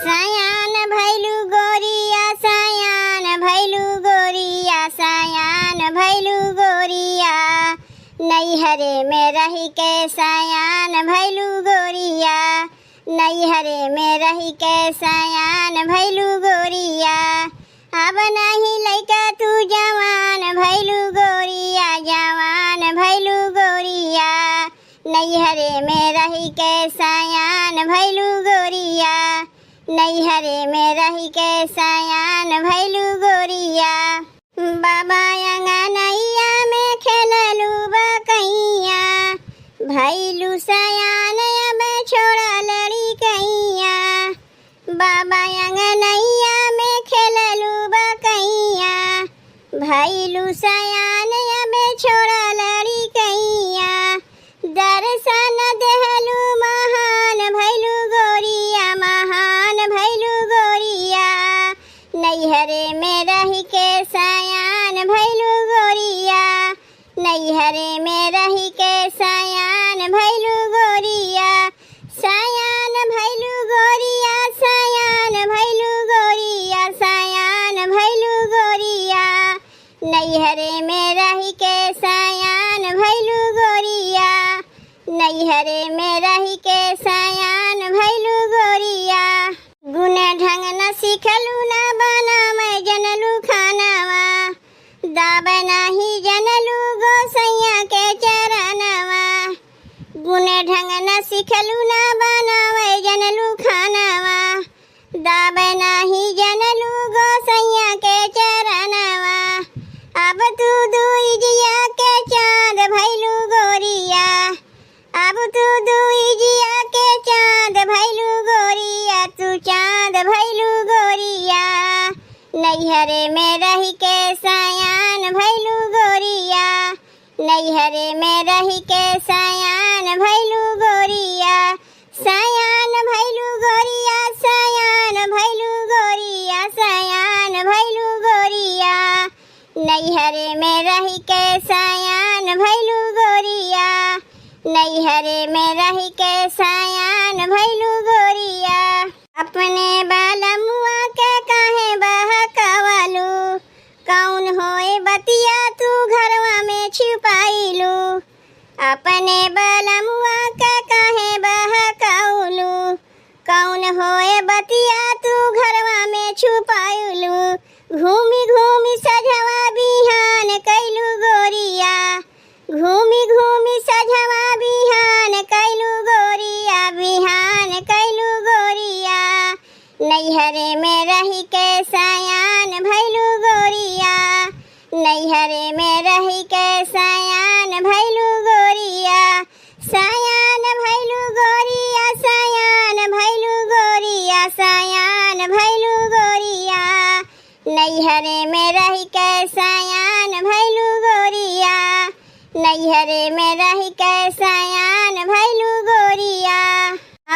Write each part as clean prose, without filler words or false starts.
सयान भैलू गोरिया सयान भैलू गोरिया सयान भैलू गोरिया नैहरे में रही के सयान भैलू गोरिया नैहरे में रही के सयान भैलू गोरिया अब नहीं लइका तू जवान भैलू गोरिया जवान भैलू गोरिया नैहरे में रही के सयान भैलू गोरिया नैहरे में रही के सयान भैलू गोरिया बाबा अंगनैया में खेललू बकैया भैलू सयान अब छोड़ा लड़ी कैया बाबा अंगनैया में खेललू बकैया भैलू सयान अब छोड़ा लड़ी कैया दर्शन देहलू महान भैलू गोरिया महान भैलू गोरिया नैहरे में रही के सयान भैलू गोरिया नैहरे में रही के सयान भैलू गोरिया सयान भैलू गोरिया सयान भैलू गोरिया सयान भैलू गोरिया नैहरे में रही के सयान भैलू गोरिया नैहरे में रही के सयान भैलू गोरिया गुण ढंग न सिखलू न बना मैं जनलू खानावा दाब नाही जनलू गोसैया के चरणवा गुण ढंग न सिखलू न बना मैं जनलू खानावा दाब नाही जनलू गोसैया के चरणवा अब तू दुइजिया के चाँद भैलू गोरिया अब तू दुइजिया के चाँद भैलू गोरिया तू चाँद भैलू गोरिया नैहरे में रही के सयान भैलू गोरिया नैहरे में रही के सयान भैलू गोरिया सयान भैलू गोरिया सयान भैलू गोरिया सयान भैलू गोरिया नैहरे में रही के सयान भैलू गोरिया नैहरे में रही के सयान भैलू गोरिया अपने बालमुआ के काहे बहकावलू कौन होए बतिया तू घरवा में छिपाइलू अपने बालमुआ के काहे बहकावलू कौन होए बतिया तू घरवा में छुपाइलू घूमी घूमी सजवा बिहान कैलू गोरिया घूमी घूमी सजवा बिहान कैलू गोरिया बिहान कैलू गोरिया नैहरे में रही के सयान भैलू गोरिया नैहरे में रही के सयान भैलू गोरिया सयान भैलू गोरिया सयान भैलू गोरिया सयान भैलू गोरिया नैहरे में रही के सयान भैलू गोरिया नैहरे में रही के सयान भैलू गोरिया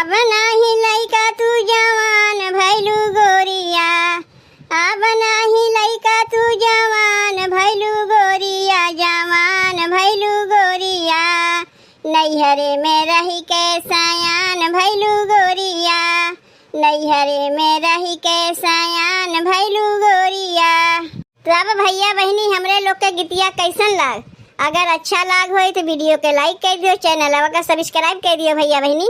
अब नाही लइका तू जवान भैलू गोरिया अब नाही लइका तू जवान भैलू गोरिया जवान भैलू गोरिया नैहरे में रही के सयान भैलू गोरिया नैहरे में रही के सयान भैलू गोरिया। तो अब भैया बहनी हमरे लोग के गीतिया कैसन लाग? अगर अच्छा लाग हो तो वीडियो के लाइक कर दियो, चैनल का सब्सक्राइब कर दियो भैया बहनी।